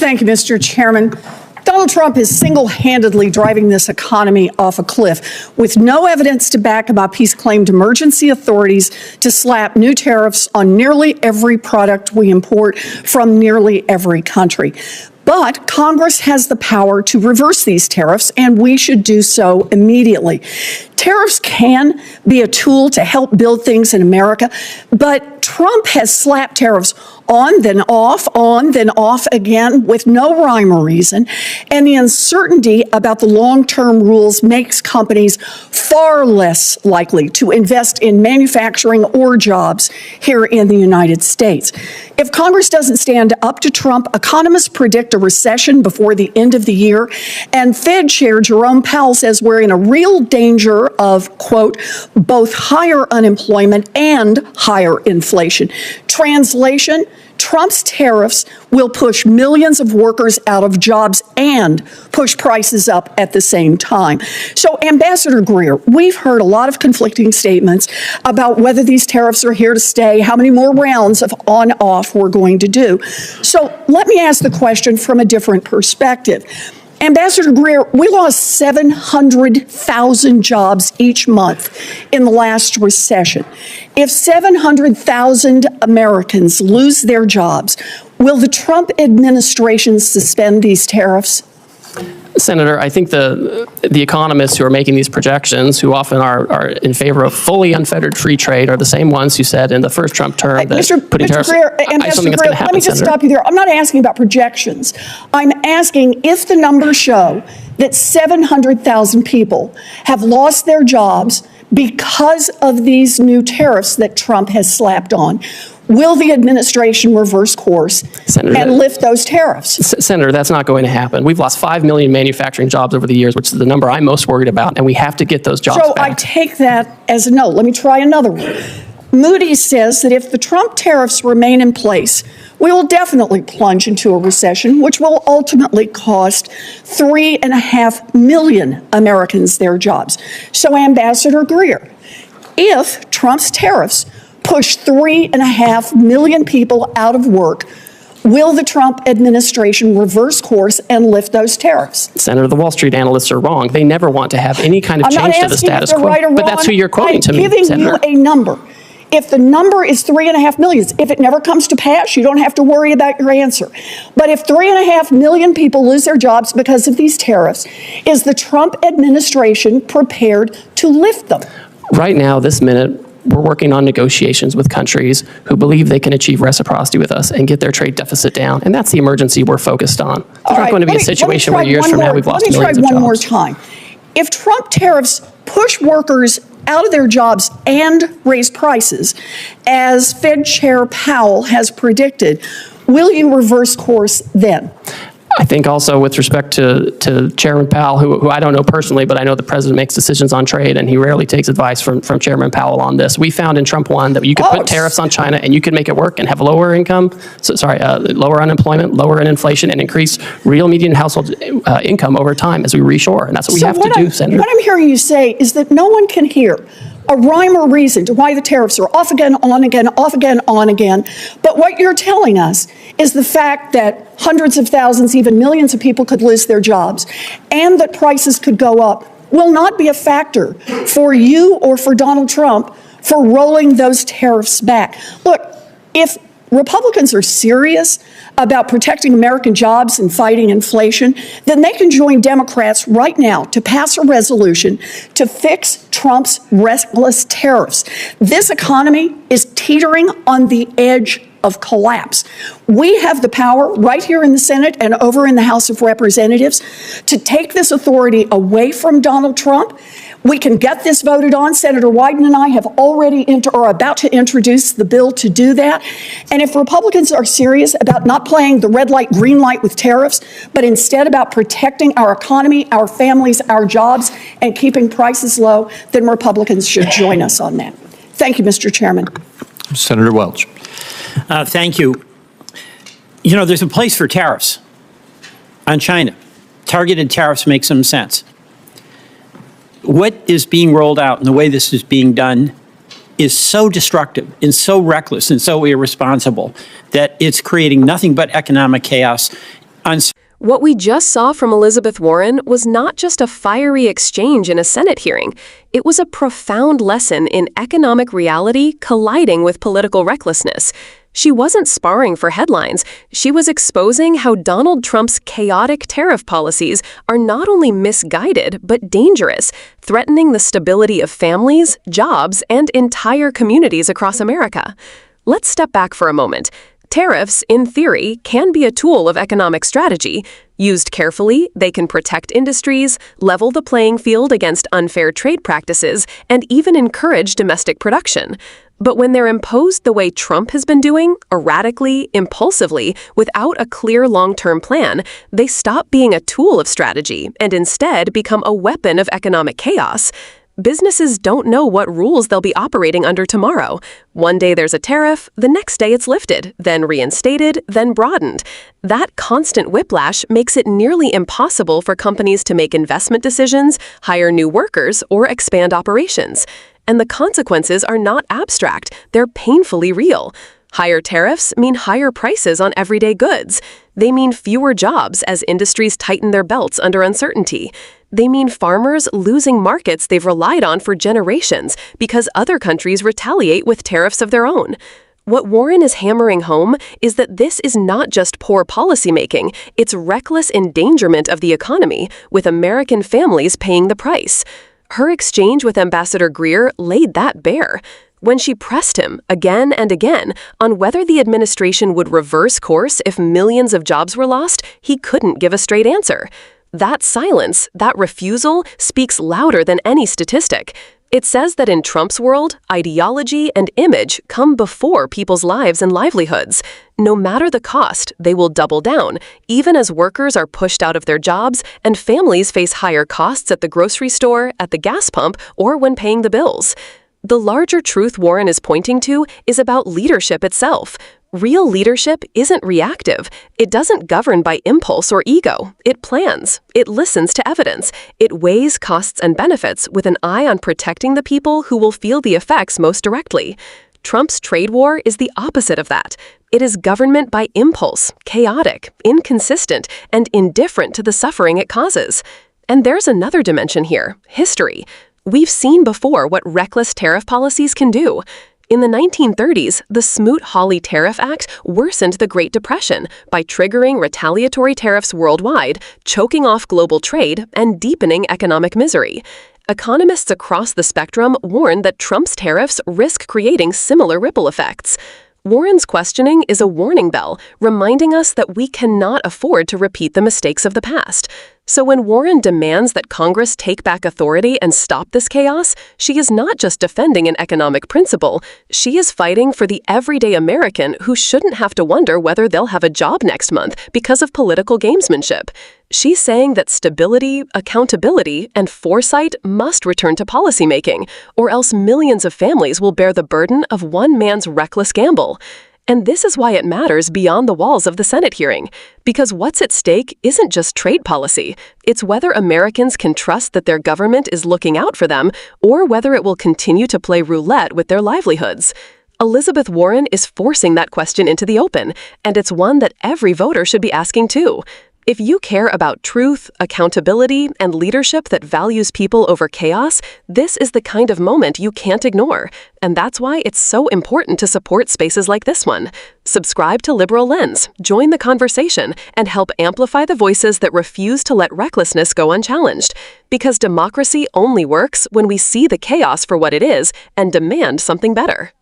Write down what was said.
Thank you, Mr. Chairman. Donald Trump is single-handedly driving this economy off a cliff with no evidence to back him up. He's claimed emergency authorities to slap new tariffs on nearly every product we import from nearly every country. But Congress has the power to reverse these tariffs, and we should do so immediately. Tariffs can be a tool to help build things in America, but Trump has slapped tariffs on, then off again with no rhyme or reason. And the uncertainty about the long-term rules makes companies far less likely to invest in manufacturing or jobs here in the United States. If Congress doesn't stand up to Trump, economists predict a recession before the end of the year. And Fed Chair Jerome Powell says we're in a real danger of, quote, both higher unemployment and higher inflation. Translation, Trump's tariffs will push millions of workers out of jobs and push prices up at the same time. So, Ambassador Greer, we've heard a lot of conflicting statements about whether these tariffs are here to stay, how many more rounds of on-off we're going to do. So let me ask the question from a different perspective. Ambassador Greer, we lost 700,000 jobs each month in the last recession. If 700,000 Americans lose their jobs, will the Trump administration suspend these tariffs? Senator, I think the economists who are making these projections, who often are in favor of fully unfettered free trade, are the same ones who said in the first Trump term that putting tariffs Greer, Ambassador Greer, let me just stop you there. I'm not asking about projections. I'm asking if the numbers show that 700,000 people have lost their jobs because of these new tariffs that Trump has slapped on. Will the administration reverse course and lift those tariffs? Senator, that's not going to happen. We've lost 5 million manufacturing jobs over the years, which is the number I'm most worried about, and we have to get those jobs back. So I take that as a no. Let me try another one. Moody's says that if the Trump tariffs remain in place, we will definitely plunge into a recession, which will ultimately cost 3.5 million Americans their jobs. So, Ambassador Greer, if Trump's tariffs push 3.5 million people out of work, will the Trump administration reverse course and lift those tariffs? Senator, the Wall Street analysts are wrong. They never want to have any kind of change to the status quo. Right or wrong. But that's who you're quoting to me, I'm giving Senator. you a number. If the number is 3.5 million, if it never comes to pass, you don't have to worry about your answer. But if 3.5 million people lose their jobs because of these tariffs, is the Trump administration prepared to lift them? Right now, this minute, we're working on negotiations with countries who believe they can achieve reciprocity with us and get their trade deficit down. And that's the emergency we're focused on. There's not going to be a situation where years from now we've lost millions of jobs. Let me try one more time. If Trump tariffs push workers out of their jobs and raise prices, as Fed Chair Powell has predicted, will you reverse course then? I think also with respect to Chairman Powell, who I don't know personally, but I know the president makes decisions on trade, and he rarely takes advice from Chairman Powell on this. We found in Trump 1 that you could put tariffs on China and you could make it work and have lower lower unemployment, lower inflation, and increase real median household income over time as we reshore. And that's what we have to do, Senator. What I'm hearing you say is that no one can hear a rhyme or reason to why the tariffs are off again, on again, off again, on again. But what you're telling us is the fact that hundreds of thousands, even millions of people could lose their jobs and that prices could go up will not be a factor for you or for Donald Trump for rolling those tariffs back. Look, if Republicans are serious about protecting American jobs and fighting inflation, then they can join Democrats right now to pass a resolution to fix Trump's reckless tariffs. This economy is teetering on the edge of collapse. We have the power right here in the Senate and over in the House of Representatives to take this authority away from Donald Trump. We can get this voted on. Senator Wyden and I have already are about to introduce the bill to do that. And if Republicans are serious about not playing the red light, green light with tariffs, but instead about protecting our economy, our families, our jobs, and keeping prices low, then Republicans should join us on that. Thank you, Mr. Chairman. Senator Welch. Thank you. You know, there's a place for tariffs on China. Targeted tariffs make some sense. What is being rolled out and the way this is being done is so destructive and so reckless and so irresponsible that it's creating nothing but economic chaos. on What we just saw from Elizabeth Warren was not just a fiery exchange in a Senate hearing. It was a profound lesson in economic reality colliding with political recklessness. She wasn't sparring for headlines. She was exposing how Donald Trump's chaotic tariff policies are not only misguided, but dangerous, threatening the stability of families, jobs, and entire communities across America. Let's step back for a moment. Tariffs, in theory, can be a tool of economic strategy. Used carefully, they can protect industries, level the playing field against unfair trade practices, and even encourage domestic production. But when they're imposed the way Trump has been doing, erratically, impulsively, without a clear long-term plan, they stop being a tool of strategy and instead become a weapon of economic chaos. Businesses don't know what rules they'll be operating under tomorrow. One day there's a tariff, the next day it's lifted, then reinstated, then broadened. That constant whiplash makes it nearly impossible for companies to make investment decisions, hire new workers, or expand operations. And the consequences are not abstract, they're painfully real. Higher tariffs mean higher prices on everyday goods. They mean fewer jobs as industries tighten their belts under uncertainty. They mean farmers losing markets they've relied on for generations because other countries retaliate with tariffs of their own. What Warren is hammering home is that this is not just poor policymaking, it's reckless endangerment of the economy, with American families paying the price. Her exchange with Ambassador Greer laid that bare. When she pressed him again and again on whether the administration would reverse course if millions of jobs were lost, he couldn't give a straight answer. That silence, that refusal, speaks louder than any statistic. It says that in Trump's world, ideology and image come before people's lives and livelihoods. No matter the cost, they will double down, even as workers are pushed out of their jobs and families face higher costs at the grocery store, at the gas pump, or when paying the bills. The larger truth Warren is pointing to is about leadership itself. Real leadership isn't reactive. It doesn't govern by impulse or ego. It plans. It listens to evidence. It weighs costs and benefits with an eye on protecting the people who will feel the effects most directly. Trump's trade war is the opposite of that. It is government by impulse, chaotic, inconsistent, and indifferent to the suffering it causes. And there's another dimension here: history. We've seen before what reckless tariff policies can do. In the 1930s, the Smoot-Hawley Tariff Act worsened the Great Depression by triggering retaliatory tariffs worldwide, choking off global trade, and deepening economic misery. Economists across the spectrum warn that Trump's tariffs risk creating similar ripple effects. Warren's questioning is a warning bell, reminding us that we cannot afford to repeat the mistakes of the past. So when Warren demands that Congress take back authority and stop this chaos, she is not just defending an economic principle. She is fighting for the everyday American who shouldn't have to wonder whether they'll have a job next month because of political gamesmanship. She's saying that stability, accountability, and foresight must return to policymaking, or else millions of families will bear the burden of one man's reckless gamble. And this is why it matters beyond the walls of the Senate hearing. Because what's at stake isn't just trade policy. It's whether Americans can trust that their government is looking out for them, or whether it will continue to play roulette with their livelihoods. Elizabeth Warren is forcing that question into the open, and it's one that every voter should be asking too. If you care about truth, accountability, and leadership that values people over chaos, this is the kind of moment you can't ignore. And that's why it's so important to support spaces like this one. Subscribe to Liberal Lens, join the conversation, and help amplify the voices that refuse to let recklessness go unchallenged. Because democracy only works when we see the chaos for what it is and demand something better.